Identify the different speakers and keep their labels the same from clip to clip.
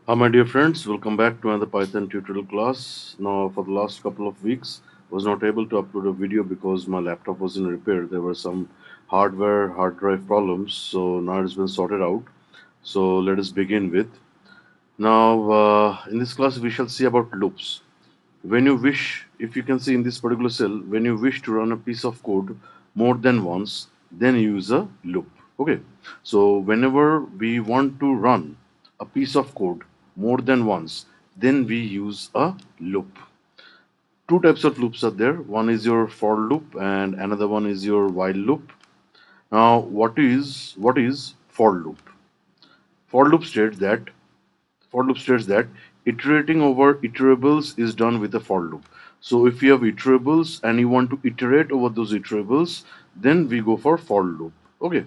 Speaker 1: Hi my dear friends, welcome back to another Python tutorial class. Now for the last couple of weeks I was not able to upload a video because my laptop was in repair. There were some hard drive problems, so now it's been sorted out. So let us begin with. Now in this class we shall see about loops. When you wish, if you can see in this particular cell, when you wish to run a piece of code more than once, then use a loop. Okay, so whenever we want to run a piece of code more than once, then we use a loop. Two types of loops are there. One is your for loop and another one is your while loop. Now what is for loop? For loop states that for loop states that iterating over iterables is done with a for loop. So if you have iterables and you want to iterate over those iterables, then we go for loop. Okay.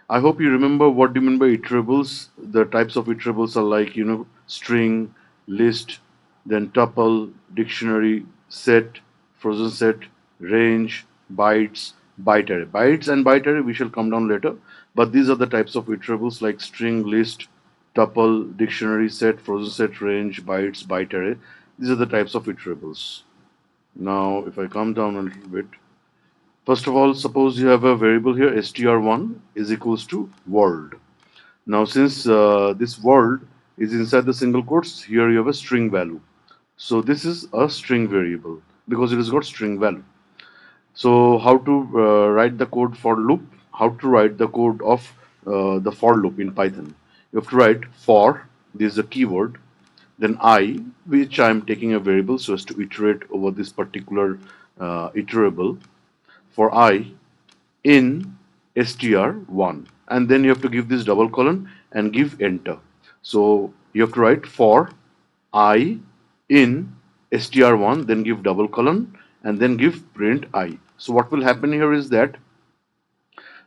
Speaker 1: I hope you remember what do you mean by iterables. The types of iterables are like, string, list, then tuple, dictionary, set, frozen set, range, bytes, byte array. Bytes and byte array we shall come down later, but these are the types of iterables like string, list, tuple, dictionary, set, frozen set, range, bytes, byte array. These are the types of iterables. Now, if I come down a little bit, first of all, suppose you have a variable here, str1 is equals to world. Now, since this world is inside the single quotes, here you have a string value. So this is a string variable because it has got string value. So how to write the code for loop? How to write the code of the for loop in Python? You have to write for, this is a keyword, then I, which I am taking a variable so as to iterate over this particular iterable, for I in str1, and then you have to give this double colon and give enter. So you have to write for I in str1, then give double colon and then give print I. So what will happen here is that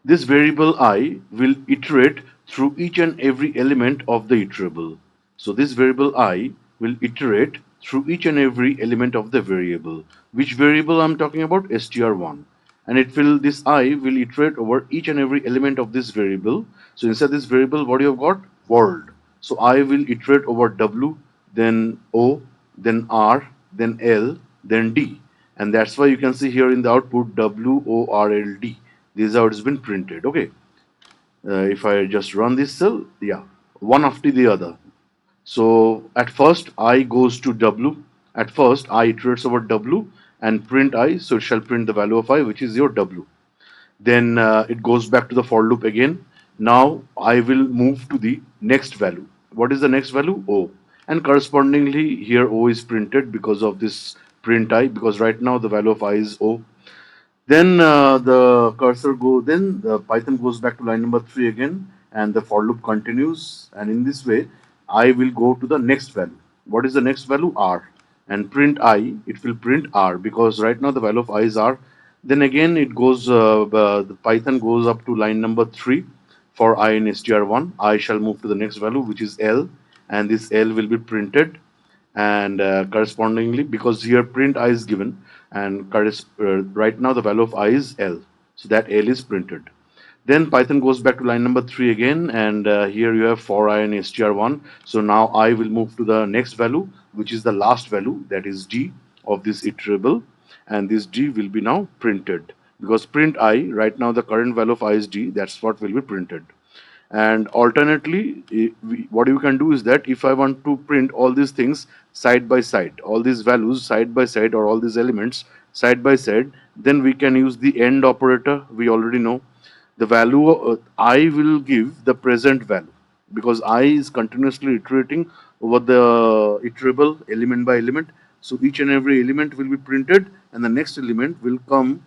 Speaker 1: this variable I will iterate through each and every element of the iterable. So this variable I will iterate through each and every element of the variable. Which variable I'm talking about? str1. And this I will iterate over each and every element of this variable. So inside this variable, what you have got? World. So I will iterate over W, then O, then R, then L, then D. And that's why you can see here in the output WORLD. This is how it's been printed. Okay. If I just run this cell, yeah, one after the other. So at first I goes to W. At first I iterates over W and print I. So it shall print the value of I, which is your W. Then it goes back to the for loop again. Now I will move to the next value. What is the next value? O. And correspondingly here O is printed because of this print I, because right now the value of I is O. Then the Python goes back to line number 3 again, and the for loop continues. And in this way, I will go to the next value. What is the next value? R. And print I, it will print R because right now the value of I is R. Then again, the Python goes up to line number 3 for I in str1. I shall move to the next value, which is L, and this L will be printed, and correspondingly, because here print I is given, and right now the value of I is L, so that L is printed. Then Python goes back to line number 3 again, and here you have for I in str1. So now I will move to the next value, which is the last value, that is D of this iterable, and this D will be now printed because print I, right now the current value of I is D, that's what will be printed. And alternately, what you can do is that if I want to print all these things side by side, all these values side by side, or all these elements side by side, then we can use the AND operator. We already know the value I will give the present value because I is continuously iterating over the iterable element by element. So each and every element will be printed, and the next element will come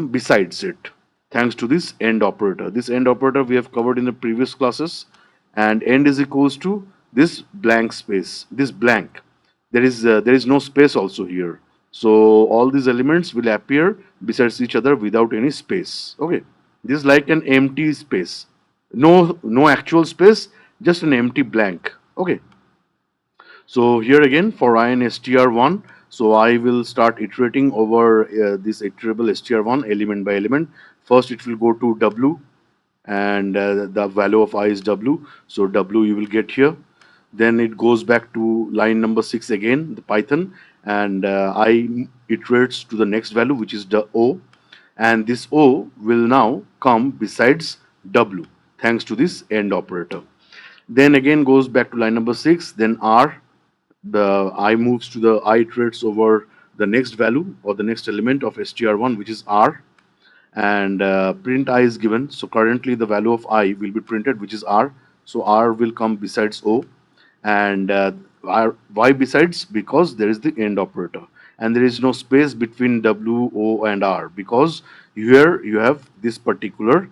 Speaker 1: besides it, thanks to this AND operator. This AND operator we have covered in the previous classes, and AND is equals to this blank space, this blank. There is no space also here. So all these elements will appear besides each other without any space. Okay, this is like an empty space. No actual space, just an empty blank. Okay. So here again for I in str1, so I will start iterating over this iterable str1 element by element. First it will go to W, and the value of I is W. So W you will get here. Then it goes back to line number 6 again, the Python, and I iterates to the next value, which is the O, and this O will now come besides W, thanks to this AND operator. Then again goes back to line number 6, then R, the I moves to the I iterates over the next value or the next element of str1, which is R, and print I is given. So currently the value of I will be printed, which is R. So R will come besides O, and why besides? Because there is the AND operator, and there is no space between W, O, and R, because here you have this particular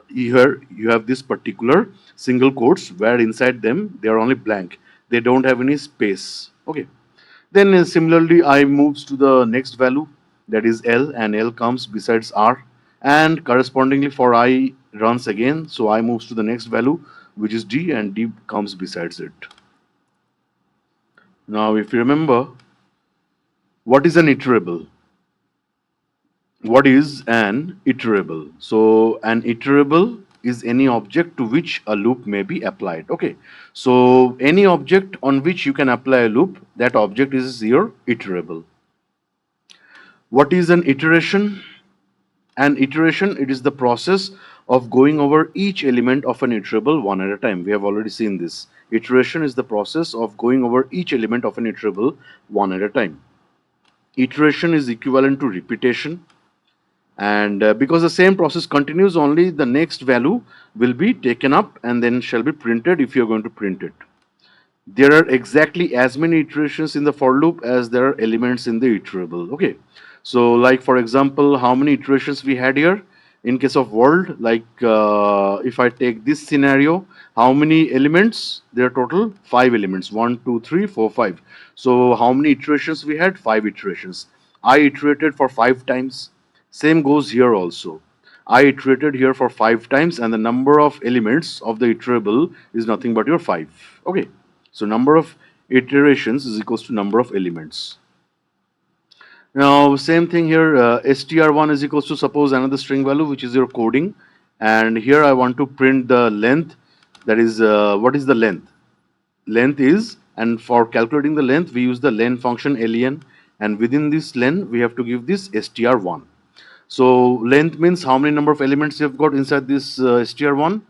Speaker 1: here you have this particular single quotes where inside them they are only blank. They don't have any space. Okay. Then similarly, I moves to the next value, that is L, and L comes besides R, and correspondingly for I runs again. So I moves to the next value, which is D, and D comes besides it. Now, if you remember, what is an iterable? What is an iterable? So an iterable is any object to which a loop may be applied. Okay, so any object on which you can apply a loop, that object is your iterable. What is an iteration? An iteration, it is the process of going over each element of an iterable one at a time. We have already seen this. Iteration is the process of going over each element of an iterable one at a time. Iteration is equivalent to repetition, and because the same process continues, only the next value will be taken up and then shall be printed if you are going to print it. There are exactly as many iterations in the for loop as there are elements in the iterable. Okay, so like for example, how many iterations we had here in case of world, like if I take this scenario, how many elements? There are total 5 elements, 1 2 3 4 5. So how many iterations we had? 5 iterations. I iterated for 5 times. Same goes here also. I iterated here for 5 times, and the number of elements of the iterable is nothing but your 5. Okay, so number of iterations is equals to number of elements. Now, same thing here, str1 is equals to suppose another string value, which is your coding, and here I want to print the length. That is, what is the length? Length is, and for calculating the length, we use the len function len, and within this len, we have to give this str1. So length means how many number of elements you have got inside this str1.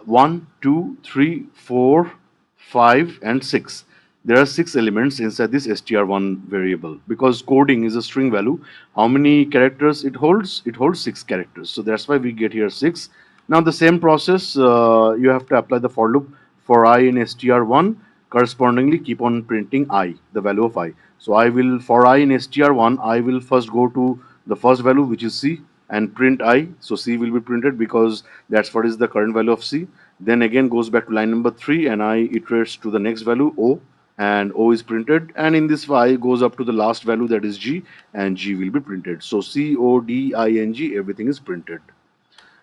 Speaker 1: 1, 2, 3, 4, 5, and 6. There are 6 elements inside this str1 variable, because coding is a string value. How many characters it holds? It holds 6 characters. So that's why we get here 6. Now the same process, you have to apply the for loop for I in str1. Correspondingly, keep on printing I, the value of I. So I will, for I in str1, I will first go to the first value, which is C, and print I. So C will be printed because that's what is the current value of C. Then again goes back to line number 3, and I iterates to the next value O, and O is printed, and in this I goes up to the last value, that is G, and G will be printed. So C, O, D, I, N, G, everything is printed.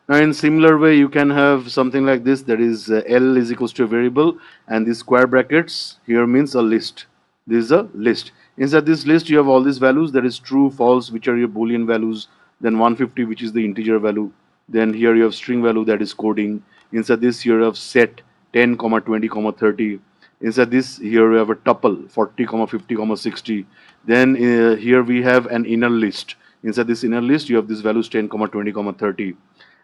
Speaker 1: Now, in similar way, you can have something like this. That is L is equals to a variable, and these square brackets here means a list. This is a list. Inside this list, you have all these values. That is true, false, which are your Boolean values. Then 150, which is the integer value. Then here you have string value, that is coding. Inside this, here you have set 10, 20, 30. Inside this, here we have a tuple 40, 50, 60. Then here we have an inner list. Inside this inner list, you have these values 10, 20, 30.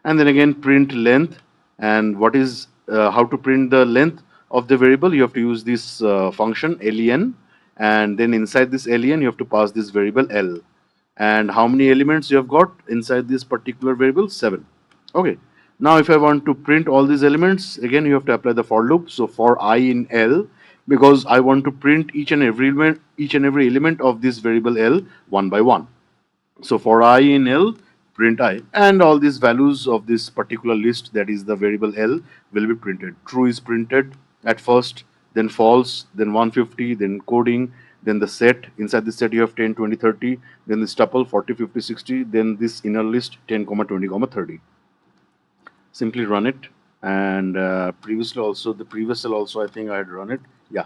Speaker 1: And then again print length. And what is how to print the length of the variable? You have to use this function len, and then inside this len you have to pass this variable L. And how many elements you have got inside this particular variable? 7. Okay, now if I want to print all these elements, again you have to apply the for loop. So for I in L, because I want to print each and every element of this variable L one by one. So for I in L, print I, and all these values of this particular list, that is the variable L, will be printed. True is printed at first, then false, then 150, then coding, then the set. Inside this set you have 10, 20, 30, then this tuple 40, 50, 60, then this inner list 10, 20, 30. Simply run it. And previously also, the previous cell also, I think I had run it. Yeah.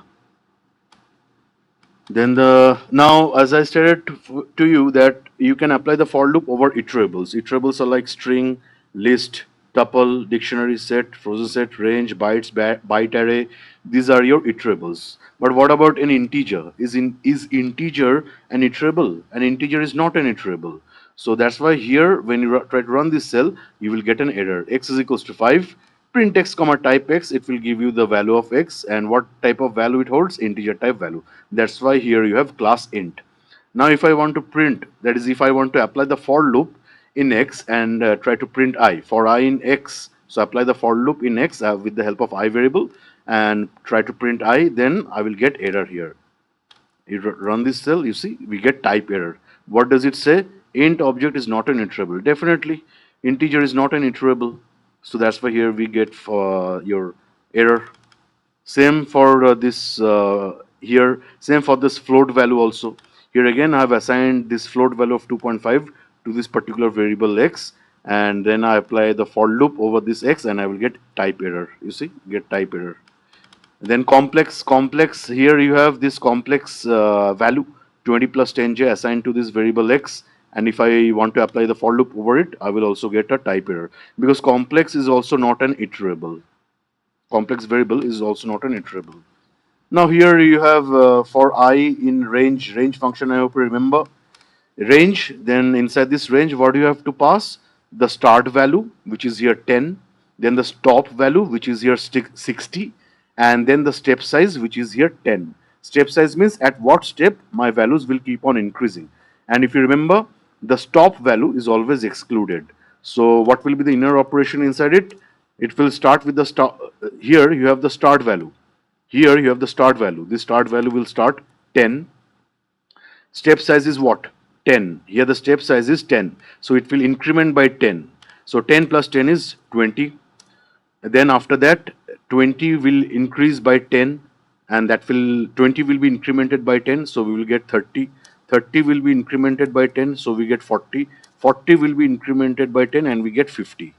Speaker 1: Then now, as I stated to you, that you can apply the for loop over iterables. Iterables are like string, list, tuple, dictionary set, frozen set, range, bytes, byte array. These are your iterables. But what about an integer? Is integer an iterable? An integer is not an iterable. So that's why here, when you try to run this cell, you will get an error. X is equals to 5. Print x comma type x. It will give you the value of x, and what type of value it holds? Integer type value. That's why here you have class int. Now, if I want to print, that is, if I want to apply the for loop in x and try to print I, for I in x, so apply the for loop in x with the help of I variable and try to print I, then I will get error here. You run this cell, you see, we get type error. What does it say? Int object is not an iterable. Definitely, integer is not an iterable. So that's why here we get your error. Same for this here, same for this float value also. Here again, I have assigned this float value of 2.5 to this particular variable x, and then I apply the for loop over this x, and I will get type error. You see, get type error. Then complex here you have this complex value 20 plus 10j assigned to this variable x, and if I want to apply the for loop over it, I will also get a type error because complex is also not an iterable. Complex variable is also not an iterable. Now here you have for I in range function. I hope you remember range. Then inside this range, what do you have to pass? The start value, which is here 10, then the stop value, which is here 60, and then the step size, which is here 10. Step size means at what step my values will keep on increasing. And if you remember, the stop value is always excluded. So what will be the inner operation inside it? It will start with the start. Here you have the start value. Here you have the start value. This start value will start 10. Step size is what? 10. Here the step size is 10. So it will increment by 10. So 10 plus 10 is 20. Then after that, 20 will increase by 10, and that will 20 will be incremented by 10. So we will get 30. 30 will be incremented by 10. So we get 40. 40 will be incremented by 10, and we get 50.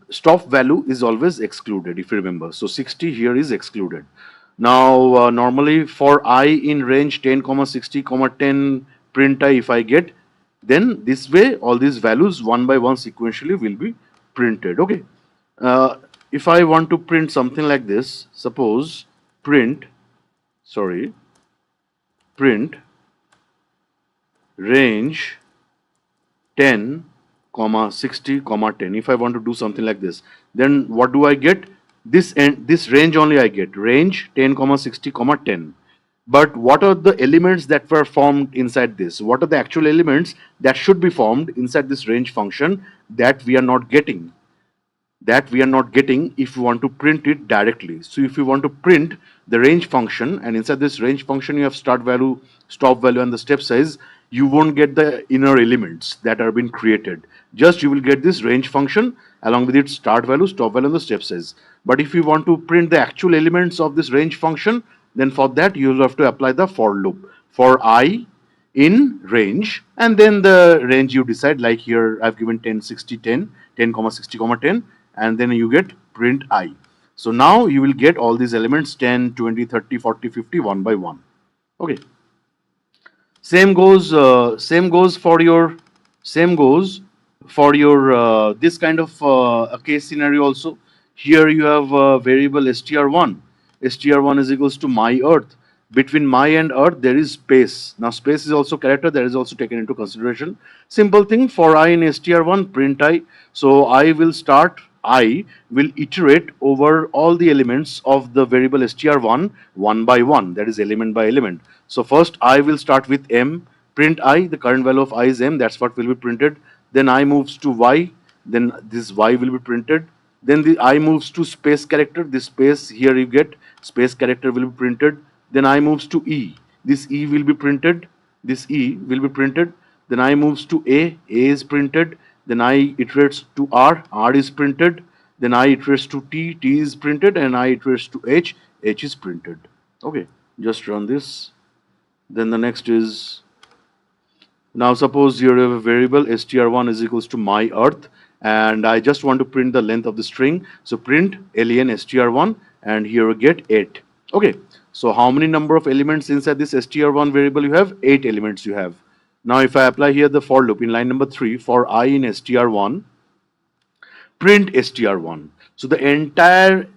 Speaker 1: Stop value is always excluded, if you remember. So 60 here is excluded. Now normally for I in range 10 comma 60 comma 10 print I, if I get, then this way all these values one by one sequentially will be printed. Okay. If I want to print something like this, suppose print range 10 comma 60 comma 10. If I want to do something like this, then what do I get? This range only I get, range 10 comma 60 comma 10. But what are the elements that were formed inside this? What are the actual elements that should be formed inside this range function that we are not getting? If you want to print it directly. So if you want to print the range function, and inside this range function you have start value, stop value, and the step size, you won't get the inner elements that are being created. Just you will get this range function along with its start value, stop value, and the step size. But if you want to print the actual elements of this range function, then for that you will have to apply the for loop for I in range, and then the range you decide, like here I've given 10 60 10 10 comma 60 comma 10, and then you get print I. So now you will get all these elements 10 20 30 40 50 one by one. Okay, same goes for your this kind of a case scenario also. Here you have variable str1. Str1 is equals to my earth. Between my and earth there is space. Now space is also character, that is also taken into consideration. Simple thing, for I in str1 print I. So I will start, I will iterate over all the elements of the variable str1 one by one, that is element by element. So first I will start with m, print I, the current value of I is m, that's what will be printed. Then I moves to y, then this y will be printed. Then the I moves to space character, this space here you get, space character will be printed. Then I moves to e, this e will be printed, this e will be printed. Then I moves to a is printed. Then I iterates to r is printed. Then I iterates to t is printed, and I iterates to h is printed. Okay, just run this. Then the next is, now suppose you have a variable str1 is equals to my earth, and I just want to print the length of the string. So print len str1, and here we get 8. Okay, so how many number of elements inside this str1 variable you have? 8 elements you have. Now if I apply here the for loop in line number 3 for I in str1, print str1. So the entire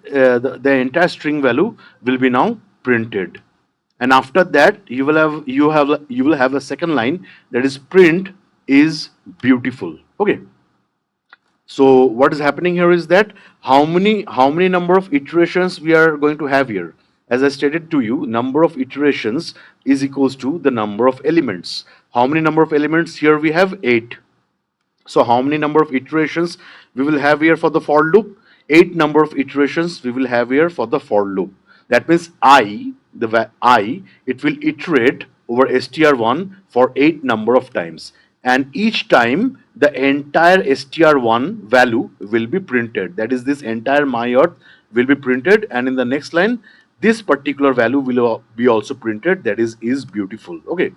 Speaker 1: string value will be now printed. And after that, you will have a second line, that is print is beautiful. Okay. So what is happening here is that how many number of iterations we are going to have here. As I stated to you, number of iterations is equals to the number of elements. How many number of elements here we have? 8. So how many number of iterations we will have here for the for loop? 8 number of iterations we will have here for the for loop. That means it will iterate over str1 for 8 number of times, and each time the entire str1 value will be printed. That is, this entire my earth will be printed, and in the next line this particular value will be also printed, that is beautiful. Okay.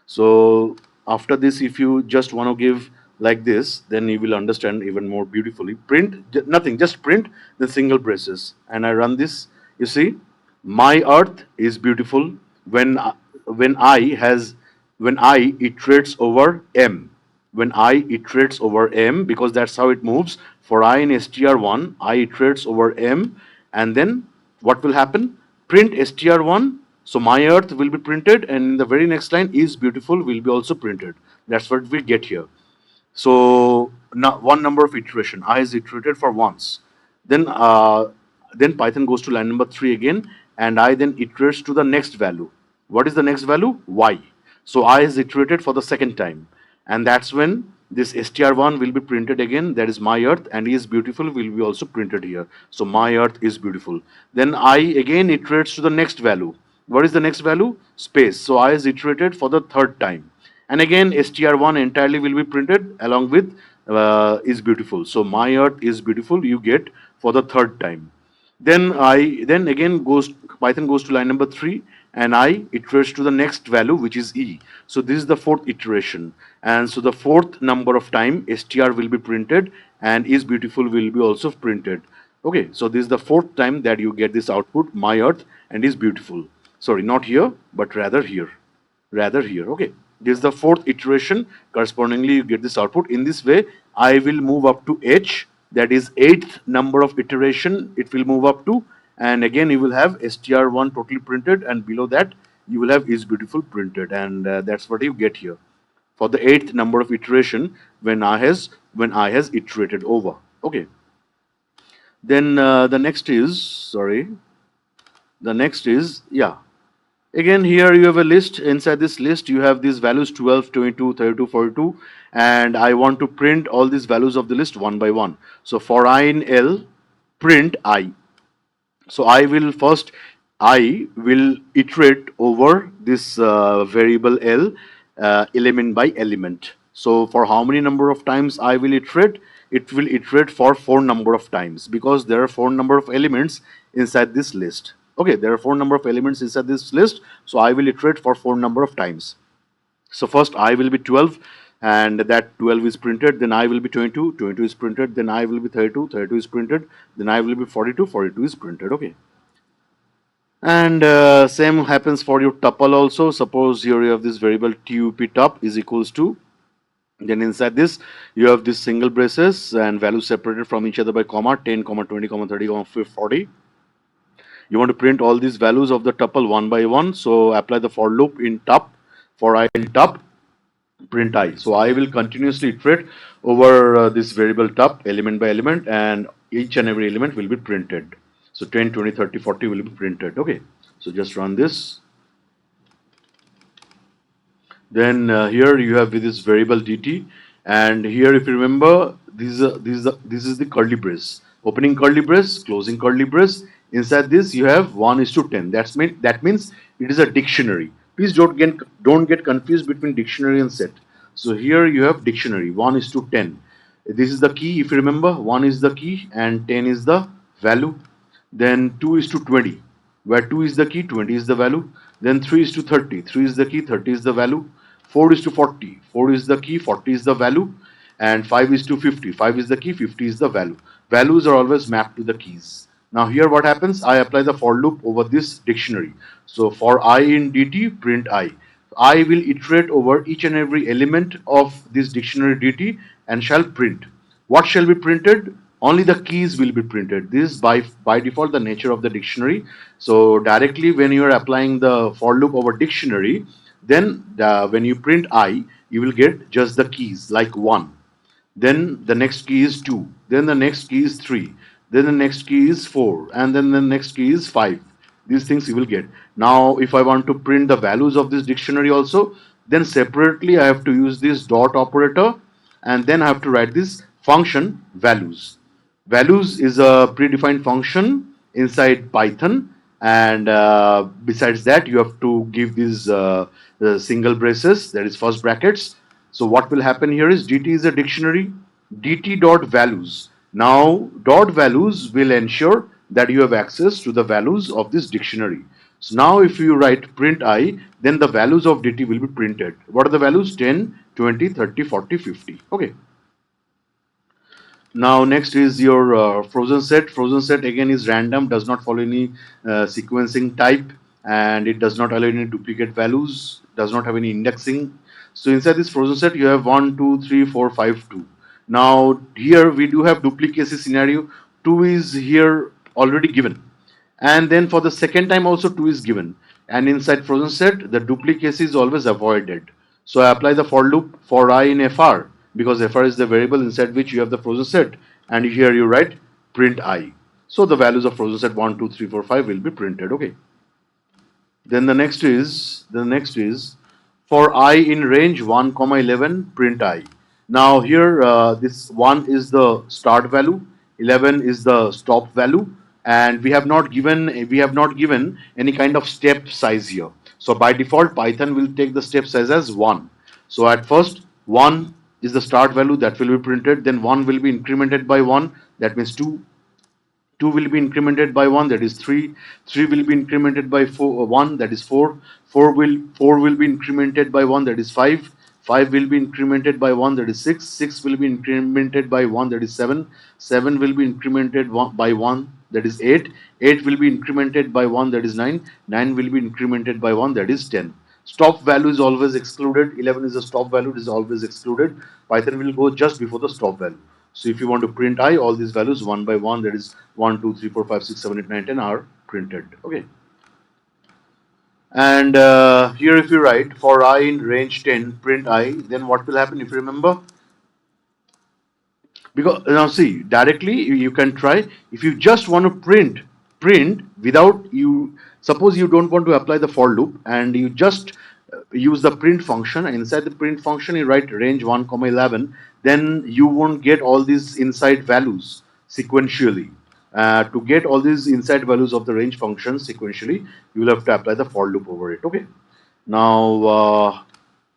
Speaker 1: So after this, if you just want to give like this, then you will understand even more beautifully. Print nothing, just print the single braces, and I run this. You see, my earth is beautiful when when I has when I iterates over m. When I iterates over m, because that's how it moves. For I in str1, I iterates over m, and then what will happen? Print str1. So my earth will be printed, and in the very next line is beautiful will be also printed. That's what we get here. So now one number of iteration, I is iterated for once. Then Python goes to line number 3 again, and I then iterates to the next value. What is the next value? Y. So I is iterated for the second time, and that's when this str1 will be printed again. That is my earth, and is beautiful will be also printed here. So my earth is beautiful. Then I again iterates to the next value. What is the next value? Space. So I is iterated for the third time, and again str1 entirely will be printed along with is beautiful. So my earth is beautiful you get for the third time. Then again goes Python goes to line number 3, and I iterates to the next value, which is e. So this is the fourth iteration, and so the fourth number of time str will be printed, and is beautiful will be also printed. Okay, so this is the fourth time that you get this output, my earth and is beautiful. Sorry, not here, but rather here. Okay, this is the fourth iteration. Correspondingly, you get this output. In this way, I will move up to h, that is eighth number of iteration it will move up to, and again you will have str1 totally printed, and below that you will have is beautiful printed, and that's what you get here for the eighth number of iteration when I has iterated over. Okay. Then the next is, yeah, again here you have a list. Inside this list you have these values 12, 22, 32, 42, and I want to print all these values of the list one by one. So for I in L, print I. So I will iterate over this variable L element by element. So for how many number of times I will iterate? It will iterate for 4 number of times, because there are 4 number of elements inside this list. Okay, there are 4 number of elements inside this list, so I will iterate for 4 number of times. So first I will be 12, and that 12 is printed. Then I will be 22, 22 is printed. Then I will be 32, 32 is printed. Then I will be 42, 42 is printed. Okay. And same happens for your tuple also. Suppose here you have this variable tup is equals to, then inside this you have this single braces and values separated from each other by comma, 10, 20, 30, 40. You want to print all these values of the tuple one by one. So apply the for loop in tup. For I in tup, print I. So I will continuously iterate over this variable tup element by element, and each and every element will be printed. So 10, 20, 30, 40 will be printed. Okay. So just run this. Then here you have this variable dt, and here if you remember, this is the curly brace, opening curly brace, closing curly brace. Inside this you have 1:10. That means it is a dictionary. Please don't get confused between dictionary and set. So here you have dictionary 1:10. This is the key. If you remember, 1 is the key and 10 is the value. Then 2:20, where 2 is the key, 20 is the value. Then 3:30, 3 is the key, 30 is the value. 4:40, 4 is the key, 40 is the value. And 5:50, 5 is the key, 50 is the value. Values are always mapped to the keys. Now here what happens, I apply the for loop over this dictionary. So for I in dt, print I will iterate over each and every element of this dictionary dt and shall print. What shall be printed? only the keys will be printed. This is by default the nature of the dictionary. So directly when you are applying the for loop over dictionary, then when you print I, you will get just the keys like 1, then the next key is 2, then the next key is 3, then the next key is 4, and then the next key is 5. These things you will get. Now if I want to print the values of this dictionary also, then separately I have to use this dot operator, and then I have to write this function values. Values is a predefined function inside Python, and besides that, you have to give these single braces, that is first brackets. So what will happen here is dt is a dictionary, dt dot values. Now dot values will ensure that you have access to the values of this dictionary. So now if you write print I, then the values of dt will be printed. What are the values? 10, 20, 30, 40, 50. Okay. Now next is your frozen set. Frozen set again is random, does not follow any sequencing type, and it does not allow any duplicate values, does not have any indexing. So inside this frozen set you have 1, 2, 3, 4, 5, 2. Now here we do have duplicacy scenario. 2 is here already given, and then for the second time also 2 is given, and inside frozen set the duplicacy is always avoided. So I apply the for loop for I in fr, because fr is the variable inside which you have the frozen set, and here you write print I. So the values of frozen set 1, 2, 3, 4, 5 will be printed. Okay. Then the next is for I in range 1 comma 11 print I. Now here this 1 is the start value, 11 is the stop value, and we have not given any kind of step size here. So by default Python will take the step size as 1. So at first 1 is the start value, that will be printed, then 1 will be incremented by 1, that means 2. 2 will be incremented by 1, that is 3. 3 will be incremented by 1, that is 4. 4 will be incremented by 1, that is 5. 5 will be incremented by 1, that is 6. 6 will be incremented by 1, that is 7. 7 will be incremented by 1, that is 8. 8 will be incremented by 1, that is 9. 9 will be incremented by 1, that is 10. Stop value is always excluded. 11 is a stop value, it is always excluded. Python will go just before the stop value. So if you want to print I, all these values one by one, that is 1, 2, 3, 4, 5, 6, 7, 8, 9, 10 are printed. Okay. And here if you write for I in range 10 print I, then what will happen if you remember? Because now see, directly you can try. If you just want to print without, you suppose you don't want to apply the for loop and you just use the print function, and inside the print function you write range 1 comma 11, then you won't get all these inside values sequentially. To get all these inside values of the range function sequentially, you will have to apply the for loop over it. Okay. Now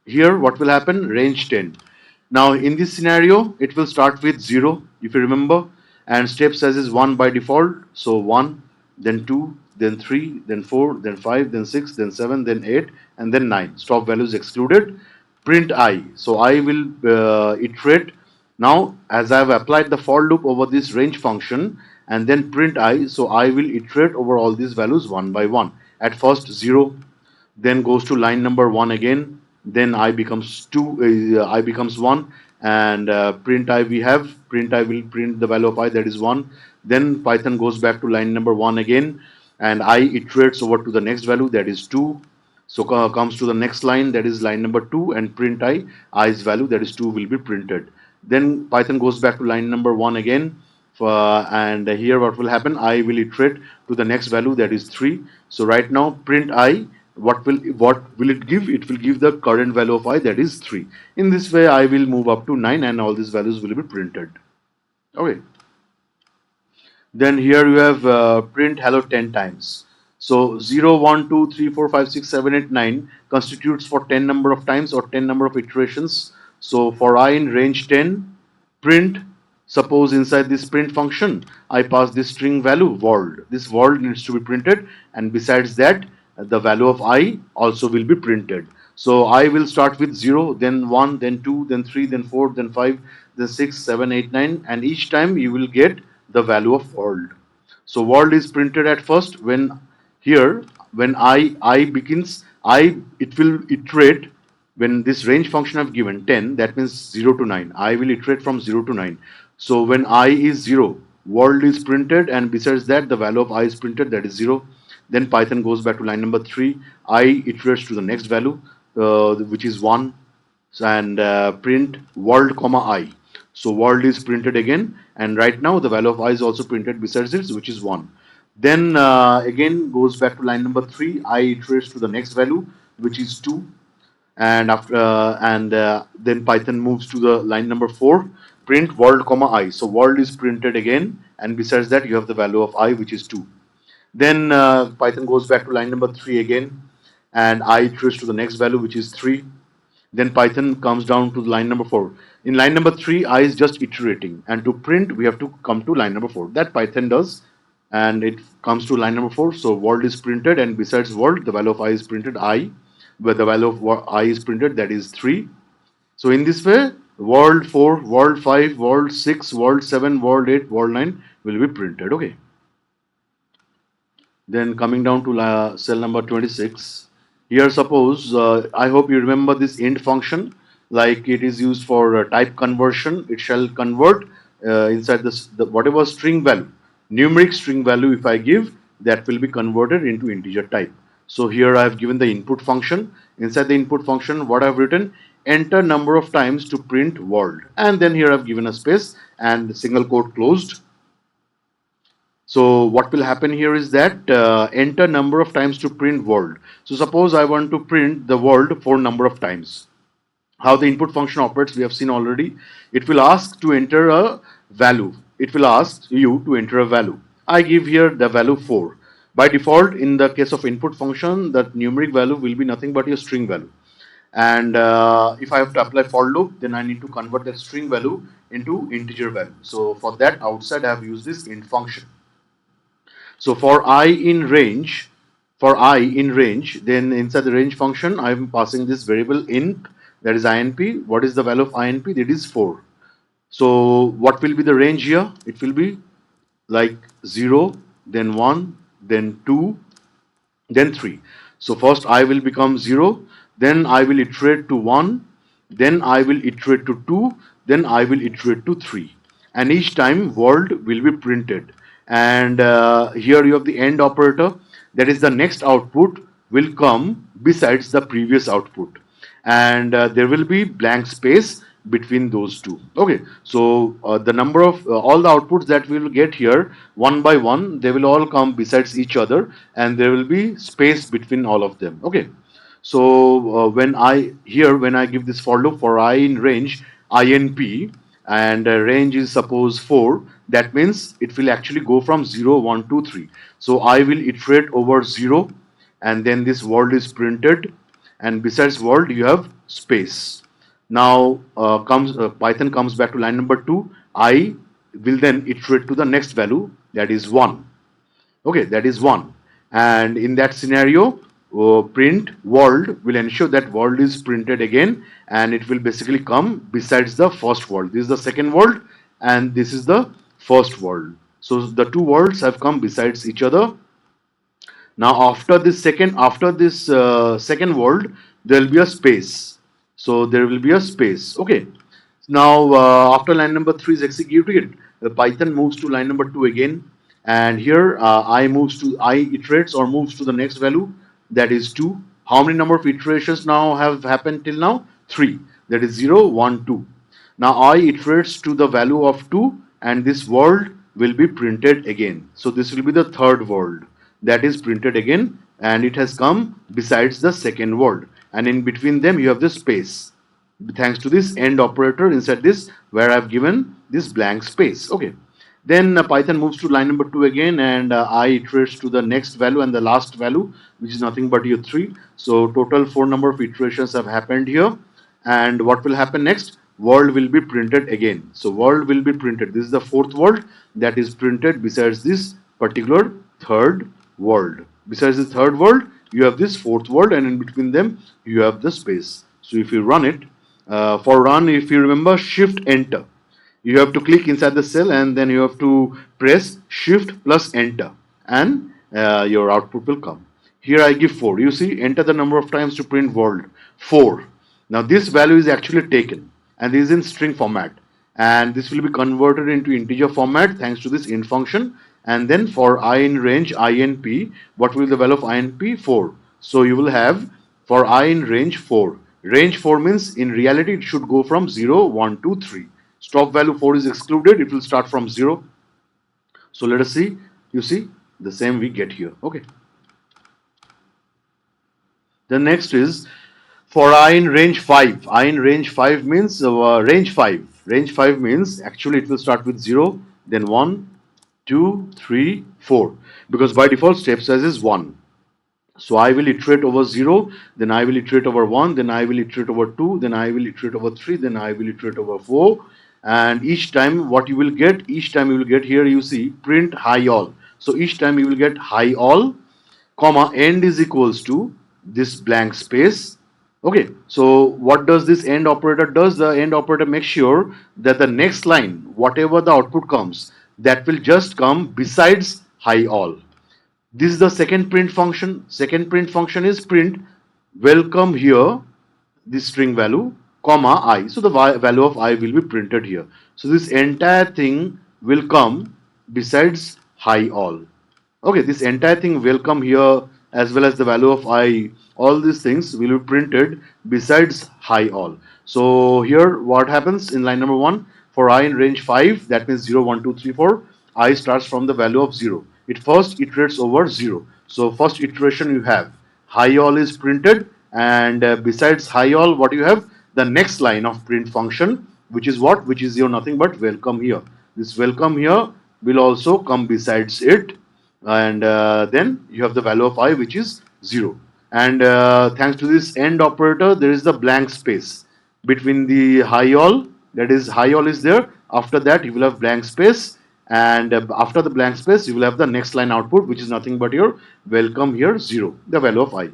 Speaker 1: here what will happen? Range 10. Now in this scenario it will start with 0 if you remember, and step size is 1 by default. So 1, then 2, then 3, then 4, then 5, then 6, then 7, then 8, and then 9. Stop values excluded. Print I. So I will iterate. Now as I have applied the for loop over this range function and then print I, so I will iterate over all these values one by one. At first 0, then goes to line number 1 again, then I becomes 2, I becomes 1, and print I, we have print I will print the value of I, that is 1. Then Python goes back to line number 1 again, and I iterates over to the next value, that is 2. So comes to the next line, that is line number 2, and print i's value, that is 2, will be printed. Then Python goes back to line number 1 again, and here what will happen? I will iterate to the next value, that is 3. So right now print I, what will it give? It will give the current value of I, that is 3. In this way I will move up to 9 and all these values will be printed. Okay. Then here you have print hello 10 times. So 0, 1, 2, 3, 4, 5, 6, 7, 8, 9 constitutes for 10 number of times or 10 number of iterations. So for I in range 10, print, suppose inside this print function, I pass this string value world. This world needs to be printed, and besides that, the value of I also will be printed. So I will start with 0, then 1, then 2, then 3, then 4, then 5, then 6, 7, 8, 9, and each time you will get the value of world. So world is printed at first. When here, when I begins, it will iterate. When this range function I've given 10, that means 0 to 9. I will iterate from 0 to 9. So when I is 0, world is printed, and besides that, the value of I is printed, that is 0. Then Python goes back to line number 3. I iterates to the next value, which is 1, and print world comma I. So world is printed again, and right now the value of I is also printed besides it, which is 1. Then again goes back to line number 3. I iterates to the next value, which is 2, and after then Python moves to the line number 4, print world comma I. So world is printed again, and besides that you have the value of I, which is 2. Then Python goes back to line number 3 again, and I iterates to the next value, which is 3. Then Python comes down to line number 4. In line number 3, I is just iterating, and to print we have to come to line number 4. That Python does, and it comes to line number 4. So world is printed, and besides world the value of I is printed I, where the value of I is printed, that is 3. So in this way, world 4, world 5, world 6, world 7, world 8, world 9 will be printed. Okay. Then coming down to cell number 26. Here suppose, I hope you remember this int function, like it is used for type conversion. It shall convert inside this, whatever string value, numeric string value if I give, that will be converted into integer type. So here I have given the input function. Inside the input function, what I have written, enter number of times to print world. And then here I have given a space and single quote closed. So what will happen here is that enter number of times to print world. So suppose I want to print the world for number of times. How the input function operates we have seen already. It will ask to enter a value. It will ask you to enter a value. I give here the value 4. By default, in the case of input function, that numeric value will be nothing but your string value. And if I have to apply for loop, then I need to convert that string value into integer value. So for that, outside I have used this int function. So for I in range, then inside the range function, I am passing this variable int, that is inp. What is the value of inp? That is 4. So what will be the range here? It will be like 0, then 1, then 2, then 3. So first I will become 0, then I will iterate to 1, then I will iterate to 2, then I will iterate to 3. And each time world will be printed. And here you have the end operator, that is the next output will come besides the previous output. And there will be blank space between those two. Okay, so the number of all the outputs that we will get here one by one, they will all come besides each other, and there will be space between all of them. Okay, so when I give this for loop for I in range inp, and range is suppose 4, that means it will actually go from 0, 1, 2, 3. So I will iterate over 0, and then this world is printed, and besides world you have space. Now Python comes back to line number 2. I will then iterate to the next value, that is 1. Okay, that is 1. And in that scenario, print world will ensure that world is printed again, and it will basically come besides the first world. This is the second world, and this is the first world. So the two worlds have come besides each other. Now after this second world, there will be a space. So there will be a space. Okay. Now after line number 3 is executed, the Python moves to line number 2 again, and here I iterates or moves to the next value, that is 2. How many number of iterations now have happened till now? 3. That is 0, 1, 2. Now I iterates to the value of 2, and this world will be printed again. So this will be the third world that is printed again, and it has come besides the second world, and in between them you have the space, thanks to this end operator inside this, where I've given this blank space. Okay, then Python moves to line number 2 again, and I iterates to the next value and the last value, which is nothing but your 3. So total 4 number of iterations have happened here. And what will happen next? World will be printed again. So world will be printed. This is the fourth world that is printed besides this particular third world. Besides the third world, you have this fourth world, and in between them you have the space. So if you run it, for run, if you remember, shift enter. You have to click inside the cell, and then you have to press shift plus enter, and your output will come. Here I give 4. You see, enter the number of times to print world, 4. Now this value is actually taken, and this is in string format, and this will be converted into integer format thanks to this int function. And then for I in range inp, what will be the value of inp? 4. So you will have for I in range 4. Range 4 means in reality it should go from 0, 1, 2, 3. Stop value 4 is excluded, it will start from 0. So let us see, you see the same we get here. Okay. The next is for I in range 5. I in range 5 means range 5. Range 5 means actually it will start with 0, then 1, 2, 3, 4. Because by default step size is 1. So I will iterate over 0, then I will iterate over 1, then I will iterate over 2, then I will iterate over 3, then I will iterate over 4. And each time what you will get, each time you will get here you see print high all. So each time you will get high all, comma, end is equals to this blank space. Okay, so what does this end operator does? The end operator makes sure that the next line, whatever the output comes, that will just come besides high all. This is the second print function. Second print function is print welcome here, this string value, comma I. So the value of I will be printed here. So this entire thing will come besides high all. Okay, this entire thing will come here as well as the value of I. All these things will be printed besides high all. So here what happens in line number 1, for I in range 5, that means 0, 1, 2, 3, 4, I starts from the value of 0. It first iterates over 0. So first iteration you have high all is printed, and besides high all what you have, the next line of print function, which is what, which is your nothing but welcome here. This welcome here will also come besides it, and then you have the value of I, which is 0. And thanks to this end operator, there is the blank space between the high all, that is high all is there. After that you will have blank space, and after the blank space you will have the next line output, which is nothing but your welcome here 0, the value of I.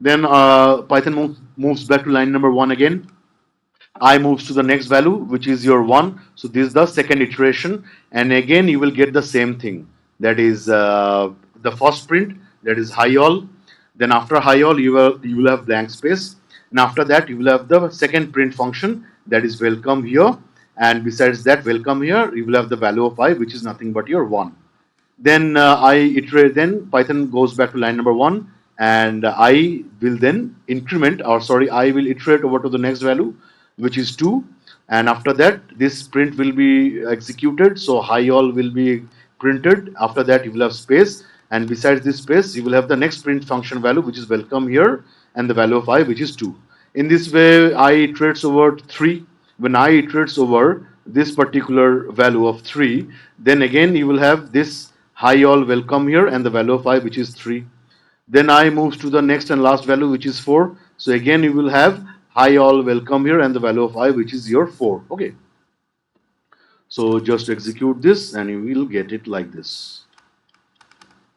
Speaker 1: Then Python moves back to line number 1 again. I moves to the next value, which is your 1. So this is the second iteration, and again you will get the same thing. That is the first print, that is high all. Then after high all you will have blank space, and after that you will have the second print function, that is welcome here, and besides that welcome here you will have the value of I, which is nothing but your 1. Then I iterate, then Python goes back to line number 1, and I will then increment, or sorry, I will iterate over to the next value, which is 2, and after that this print will be executed. So high all will be printed. After that you will have space, and besides this space you will have the next print function value, which is welcome here, and the value of I, which is 2. In this way I iterates over 3. When I iterates over this particular value of 3, then again you will have this high all welcome here and the value of I, which is 3. Then I moves to the next and last value, which is 4. So again you will have high all welcome here and the value of I, which is your 4. Okay, so just execute this and you will get it like this.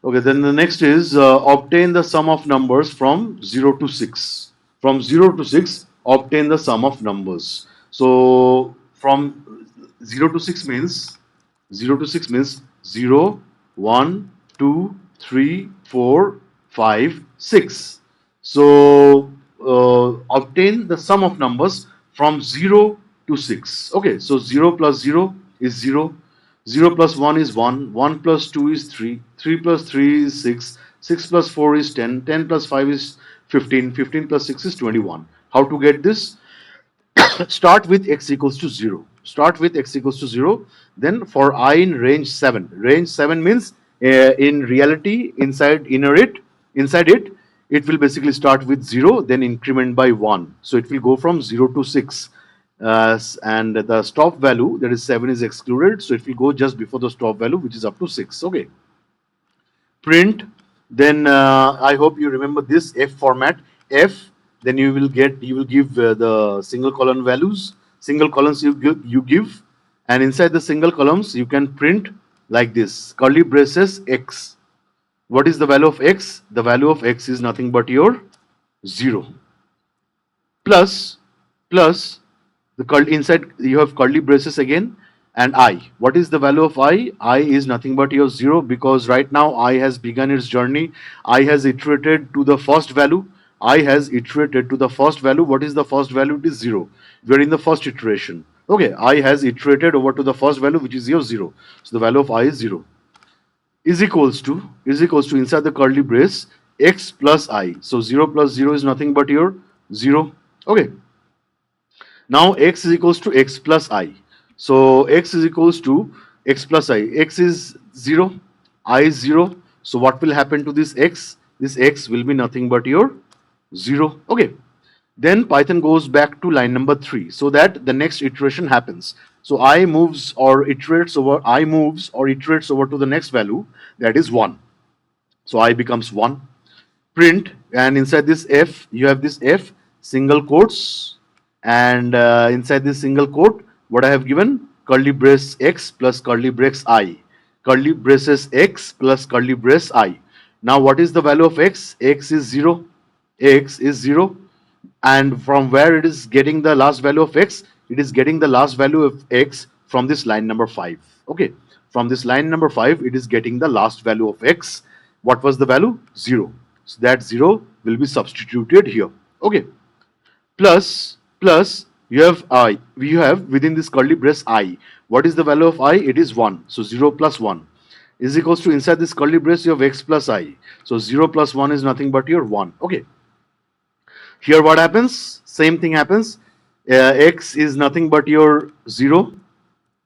Speaker 1: Okay, then the next is obtain the sum of numbers from 0 to 6. From 0 to 6, obtain the sum of numbers. So from 0 to 6 means 0, 1, 2, 3, 4, 5, 6. So obtain the sum of numbers from 0 to 6. Okay, so 0 plus 0 is 0. 0 plus 1 is 1, 1 plus 2 is 3, 3 plus 3 is 6, 6 plus 4 is 10, 10 plus 5 is 15, 15 plus 6 is 21. How to get this? Start with x equals to 0. Start with x equals to 0. Then for I in range 7. Range 7 means in reality inside it, it will basically start with 0, then increment by 1. So it will go from 0 to 6. And the stop value, that is 7, is excluded. So it will go just before the stop value, which is up to 6. Okay. Print. Then I hope you remember this F format. F, then you will give the single column values, single columns you give, and inside the single columns you can print like this, curly braces x. What is the value of x? The value of x is nothing but your 0 plus the inside you have curly braces again, and I. What is the value of I? I is nothing but your 0, because right now I has begun its journey. I has iterated to the first value. I has iterated to the first value. What is the first value? It is 0. We are in the first iteration. Okay, I has iterated over to the first value, which is here 0. So the value of I is 0. Is equals to inside the curly brace x plus I. So 0 plus 0 is nothing but your 0. Okay. Now x is equals to x plus I. So x is equals to x plus I. X is 0, I is 0. So what will happen to this x? This x will be nothing but your 0. Okay. Then Python goes back to line number 3 so that the next iteration happens. So I moves or iterates over to the next value, that is 1. So I becomes 1. Print, and inside this f you have this f single quotes, and inside this single quote what I have given, curly brace x plus curly brace I, curly braces x plus curly brace I. Now what is the value of x? X is 0. X is 0. And from where it is getting the last value of x? It is getting the last value of x from this line number 5. Okay, from this line number 5 it is getting the last value of x. What was the value? 0. So that 0 will be substituted here. Okay, plus you have I, you have within this curly brace I. What is the value of I? It is 1. So 0 plus 1 is equals to, inside this curly brace you have x plus I. So 0 plus 1 is nothing but your 1. Okay, here what happens? Same thing happens. X is nothing but your 0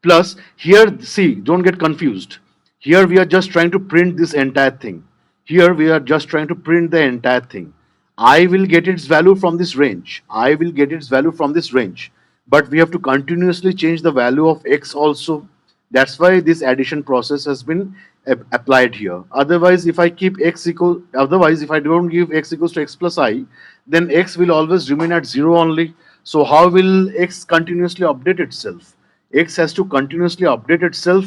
Speaker 1: plus, here see, don't get confused. Here we are just trying to print this entire thing. Here we are just trying to print the entire thing. I will get its value from this range. I will get its value from this range. But we have to continuously change the value of x also. That's why this addition process has been applied here. Otherwise, if I keep x equal, otherwise if I don't give x equals to x plus I, then x will always remain at 0 only. So how will x continuously update itself? X has to continuously update itself,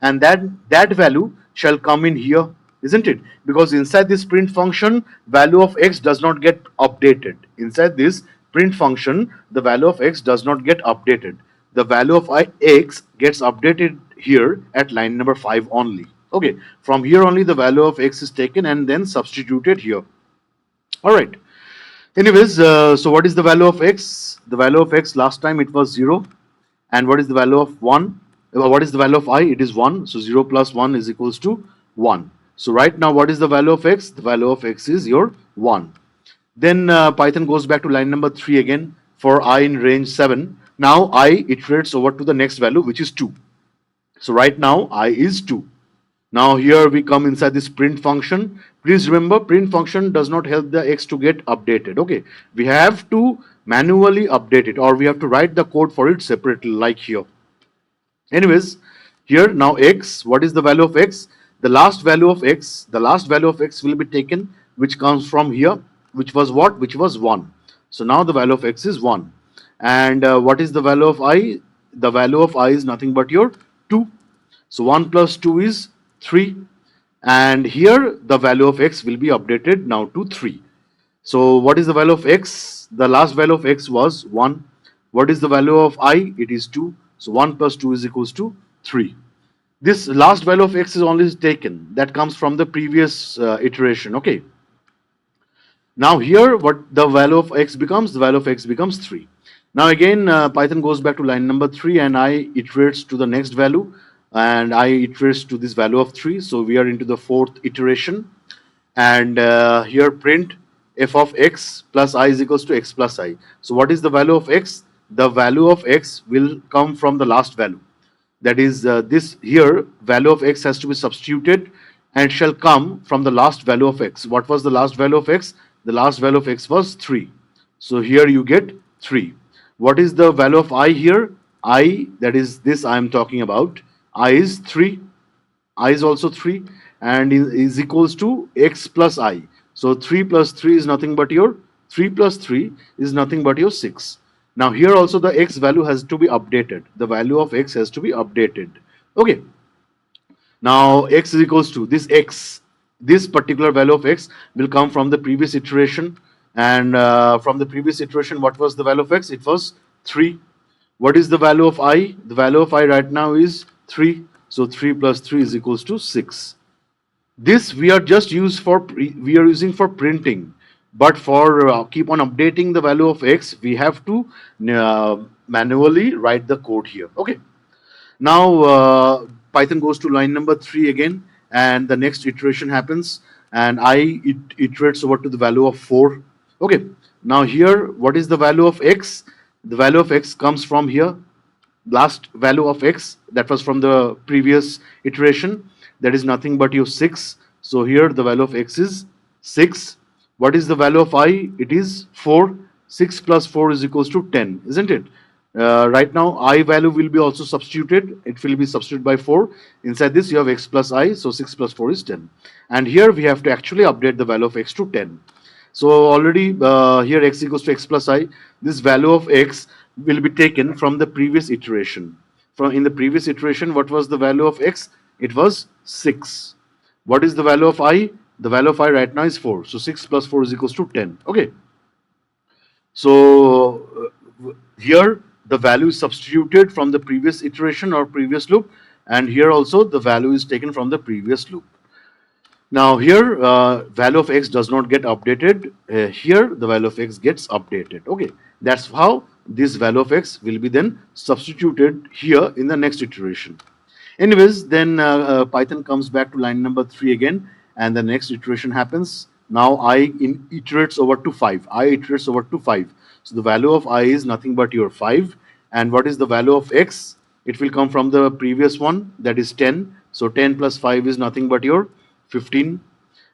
Speaker 1: and that value shall come in here, isn't it? Because inside this print function, value of x does not get updated. Inside this print function, the value of x does not get updated. The value of x gets updated here at line number 5 only. Okay, from here only the value of x is taken and then substituted here. All right. Anyways, so what is the value of x? The value of x last time it was 0. And what is the value of 1? What is the value of I? It is 1. So 0 plus 1 is equals to 1. So right now what is the value of x? The value of x is your 1. Then Python goes back to line number 3 again for I in range 7. Now I iterates over to the next value, which is 2. So right now I is 2. Now here we come inside this print function. Please remember, print function does not help the x to get updated. Okay, we have to manually update it, or we have to write the code for it separately, like here. Anyways, here now x, what is the value of x? The last value of x, will be taken, which comes from here, which was what? Which was 1. So now the value of x is 1. And what is the value of I? The value of I is nothing but your 2. So 1 plus 2 is 3. And here the value of x will be updated now to 3. So what is the value of x? The last value of x was 1. What is the value of I? It is 2. So 1 plus 2 is equals to 3. This last value of x is only taken. That comes from the previous iteration. Okay. Now here what the value of x becomes? The value of x becomes 3. Now again Python goes back to line number 3 and I iterates to the next value, and I iterates to this value of 3. So we are into the 4th iteration, and here print f of x plus I is equals to x plus I. So what is the value of x? The value of x will come from the last value. That is this here value of x has to be substituted and shall come from the last value of x. What was the last value of x? The last value of x was 3. So here you get 3. What is the value of I here? I, that is this I am talking about. I is 3. I is also 3 and is equals to x plus I. So 3 plus 3 is nothing but your 3 plus 3 is nothing but your 6. Now here also the x value has to be updated. The value of x has to be updated. Okay. Now x is equals to this x. This particular value of x will come from the previous iteration. And from the previous iteration, what was the value of x? It was 3. What is the value of I? The value of I right now is 3. So 3 plus 3 is equals to 6. This we are just using for printing. But for keep on updating the value of x, we have to manually write the code here. Okay. Now Python goes to line number 3 again, and the next iteration happens, and it iterates over to the value of 4. Okay. Now here, what is the value of x? The value of x comes from here, last value of x that was from the previous iteration, that is nothing but your 6. So here the value of x is 6. What is the value of I? It is 4. 6 plus 4 is equals to 10, isn't it? Right now I value will be also substituted, it will be substituted by 4. Inside this you have x plus I, so 6 plus 4 is 10, and here we have to actually update the value of x to 10. So already here x equals to x plus I. This value of x will be taken from the previous iteration. From in the previous iteration, what was the value of x? It was 6. What is the value of I? The value of I right now is 4. So 6 plus 4 is equals to 10. Okay. So here the value is substituted from the previous iteration or previous loop, and here also the value is taken from the previous loop. Now here value of x does not get updated. Here the value of x gets updated. Okay, that's how this value of x will be then substituted here in the next iteration. Anyways, then Python comes back to line number 3 again, and the next iteration happens. Now iterates over to 5. I iterates over to 5. So the value of I is nothing but your 5. And what is the value of x? It will come from the previous one, that is 10. So 10 plus 5 is nothing but your 15.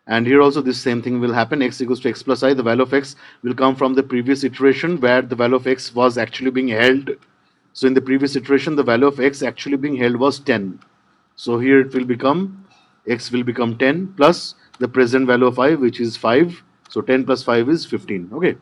Speaker 1: And here also this same thing will happen. X equals to x plus I. The value of x will come from the previous iteration where the value of x was actually being held. So in the previous iteration, the value of x actually being held was 10. So here it will become, x will become 10 plus the present value of I, which is 5. So 10 plus 5 is 15. Okay.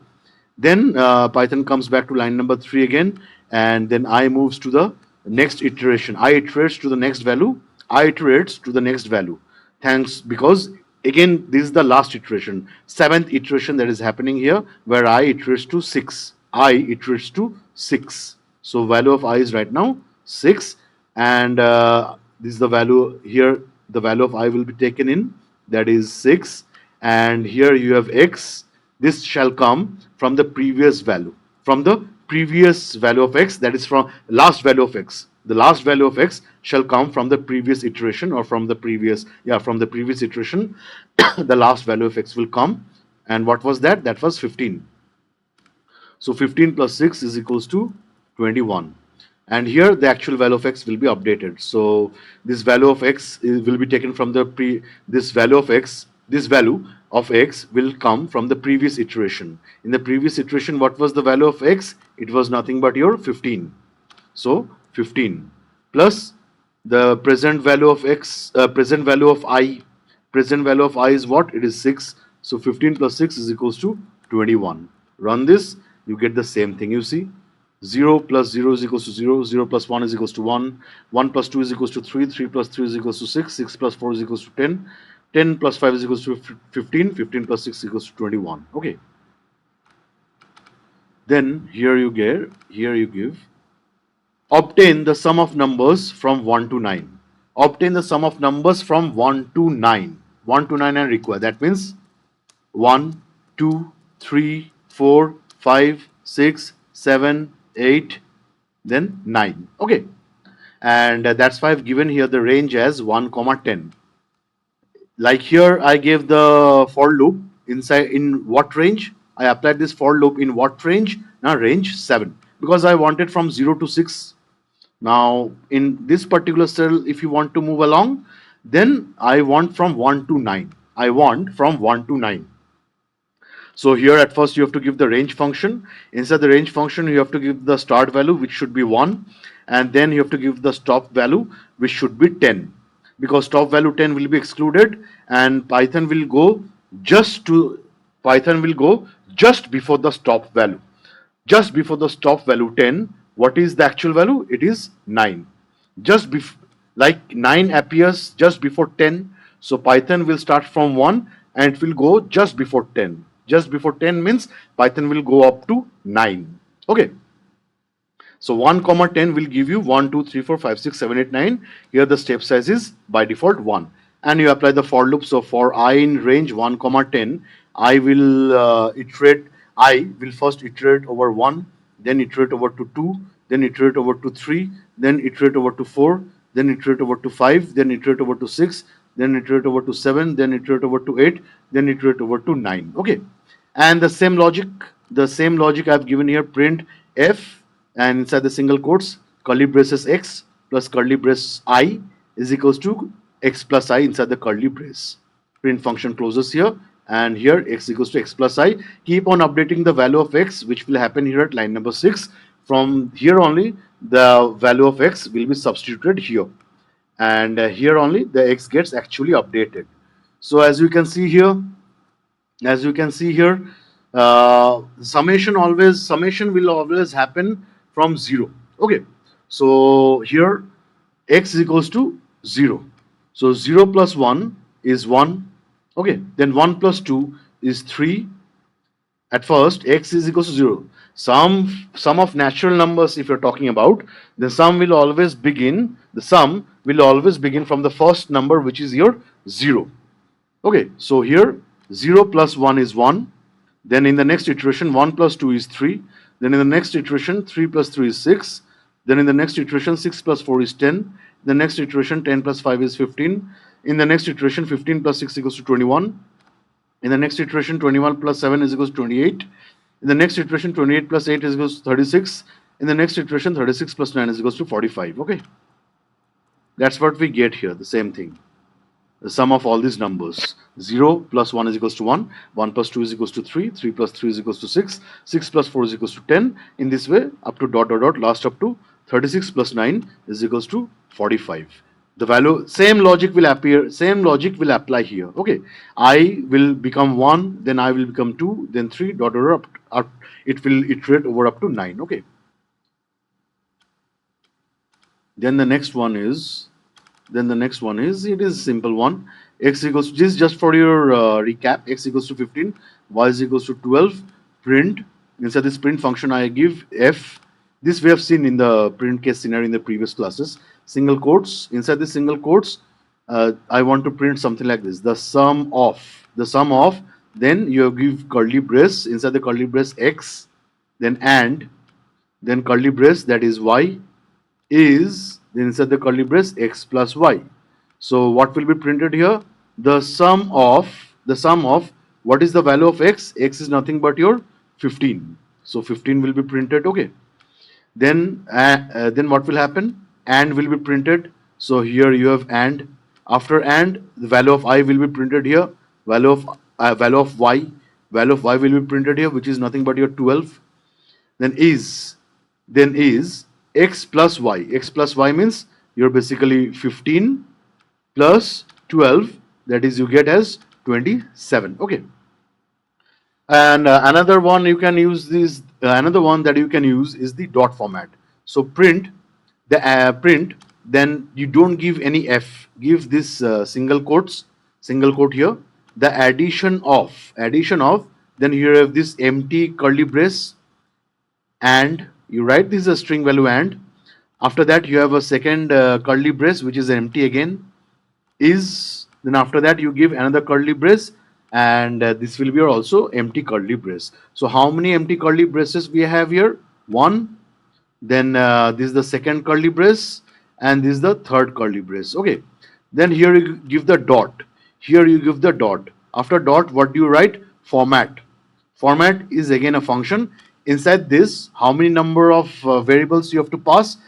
Speaker 1: Then Python comes back to line number 3 again, and then I moves to the next iteration. I iterates to the next value. I iterates to the next value. Thanks, because again this is the last iteration, 7th iteration that is happening here, where I iterates to 6. I iterates to 6. So value of I is right now 6, and this is the value here. The value of I will be taken in, that is 6, and here you have x. This shall come from the previous value, from the previous value of x, that is from last value of x. The last value of x shall come from the previous iteration, or from the previous, from the previous iteration. The last value of x will come, and what was that? That was 15. So 15 plus 6 is equals to 21. And here the actual value of x will be updated. So this value of x will be taken from the this value of x, this value of x will come from the previous iteration. In the previous iteration, what was the value of x? It was nothing but your 15. So 15 plus the present value of x, present value of I. Present value of I is what? It is 6. So 15 plus 6 is equals to 21. Run this, you get the same thing. You see, 0 plus 0 is equals to 0, 0 plus 1 is equals to 1, 1 plus 2 is equals to 3, 3 plus 3 is equals to 6, 6 plus 4 is equals to 10, 10 plus 5 is equals to 15, 15 plus 6 is equals to 21. Okay. Then here you give obtain the sum of numbers from 1 to 9. Obtain the sum of numbers from 1 to 9. 1 to 9 and require. That means 1, 2, 3, 4, 5, 6, 7, 8, then 9. Okay. And that's why I've given here the range as 1, 10. Like here, I gave the for loop inside in what range? I applied this for loop in what range? Now range 7, because I wanted from 0 to 6. Now in this particular cell, if you want to move along, then I want from 1 to 9. I want from 1 to 9. So here at first you have to give the range function. Inside the range function, you have to give the start value, which should be 1, and then you have to give the stop value, which should be 10, because stop value 10 will be excluded, and Python will go just before the stop value. Just before the stop value 10, what is the actual value? It is 9. Just before, like 9 appears just before 10, so Python will start from 1 and it will go just before 10. Just before 10 means Python will go up to 9. Okay. So 1, 10 will give you 1, 2, 3, 4, 5, 6, 7, 8, 9. Here the step size is by default 1. and you apply the for loop. So for I in range 1 comma 10, I will first iterate over 1, then iterate over to 2, then iterate over to 3, then iterate over to 4, then iterate over to 5, then iterate over to 6, then iterate over to 7, then iterate over to 8, then iterate over to 9. Okay. And the same logic I've given here, print f, and inside the single quotes curly braces x plus curly brace I is equals to x plus I inside the curly brace. Print function closes here, and here x equals to x plus I. Keep on updating the value of x, which will happen here at line number 6. From here only, the value of x will be substituted here, and here only the x gets actually updated. So as you can see here, summation will always happen from 0. Okay, so here x is equals to 0. So 0 plus 1 is 1. Okay, then 1 plus 2 is 3. At first x is equals to 0. Sum of natural numbers, if you're talking about, the sum will always begin from the first number, which is your 0. Okay, so here 0 plus 1 is 1. Then in the next iteration, 1 plus 2 is 3. Then in the next iteration, 3 plus 3 is 6. Then in the next iteration, 6 plus 4 is 10. The next iteration, 10 plus 5 is 15. In the next iteration, 15 plus 6 equals to 21. In the next iteration, 21 plus 7 is equals to 28. In the next iteration, 28 plus 8 is equals to 36. In the next iteration, 36 plus 9 is equals to 45. Okay, that's what we get here, the same thing. The sum of all these numbers. 0 plus 1 is equals to 1, 1 plus 2 is equals to 3, 3 plus 3 is equals to 6, 6 plus 4 is equals to 10. In this way, up to dot dot dot, last up to 36 plus 9 is equals to 45. The value, same logic will apply here. Okay, I will become 1, then I will become 2, then 3, dot dot dot, it will iterate over up to 9. Okay, then the next one is it is simple one. X equals, this is just for your recap. X equals to 15, y is equals to 12. Print, inside this print function I give f. This we have seen in the print case scenario in the previous classes. Single quotes, inside the single quotes I want to print something like this: the sum of, then you give curly brace, inside the curly brace x, then and, then curly brace, that is y, is, then inside the curly brace x plus y. So what will be printed here? The sum of what is the value of x? X is nothing but your 15. So 15 will be printed. Okay. Then what will happen? And will be printed. So here you have and. After and, the value of I will be printed here. Value of y will be printed here, which is nothing but your 12. Then is x plus y. X plus y means you're basically 15 plus 12, that is you get as 27. Okay. And another one that you can use is the dot format. So print, then you don't give any f, give this single quote here, the addition of, then here you have this empty curly brace, and you write this as a string value, and after that you have a second curly brace which is empty again, is, then after that you give another curly brace, and this will be your also empty curly brace. So how many empty curly braces we have here? One. Then this is the second curly brace, and this is the third curly brace. Okay, then here you give the dot, after dot what do you write? Format is again a function. Inside this, how many number of variables you have to pass?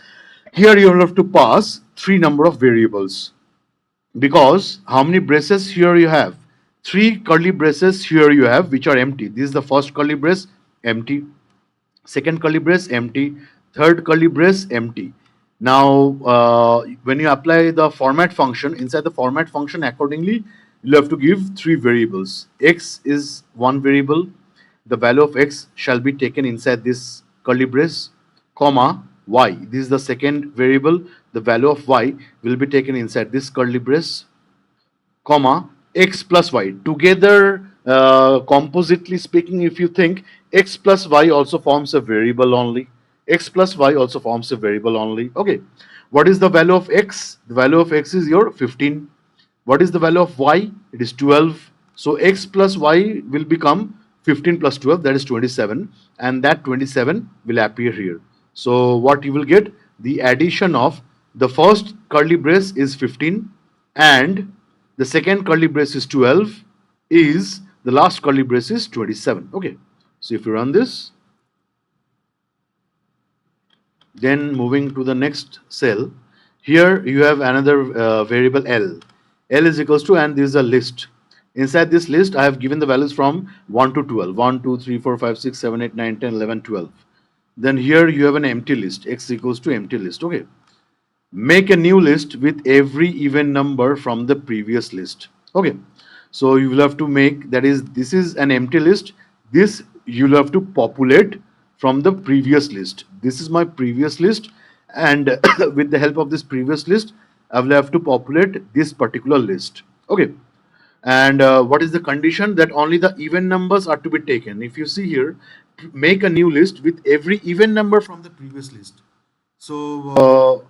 Speaker 1: Here you have to pass 3 number of variables, because how many braces here you have? 3 curly braces here you have, which are empty. This is the first curly brace, empty. Second curly brace, empty. Third curly brace, empty. Now when you apply the format function, inside the format function accordingly you have to give 3 variables. X is one variable, the value of x shall be taken inside this curly brace, comma y, this is the second variable, the value of y will be taken inside this curly brace, comma x plus y. Together, compositely speaking, if you think, x plus y also forms a variable only. Okay, what is the value of x? The value of x is your 15. What is the value of y? It is 12. So x plus y will become 15 plus 12, that is 27, and that 27 will appear here. So what you will get, the addition of the first curly brace is 15 and the second curly brace is 12, is the last curly brace is 27. Okay, so if you run this, then moving to the next cell, here you have another variable L. L is equals to, and this is a list. Inside this list, I have given the values from 1 to 12. 1, 2, 3, 4, 5, 6, 7, 8, 9, 10, 11, 12. Then here you have an empty list. X equals to empty list. Okay. Make a new list with every even number from the previous list. Okay, so you will have to make, that is, this is an empty list, this you'll have to populate from the previous list. This is my previous list, and with the help of this previous list I will have to populate this particular list. Okay, and what is the condition? That only the even numbers are to be taken. If you see here, make a new list with every even number from the previous list. So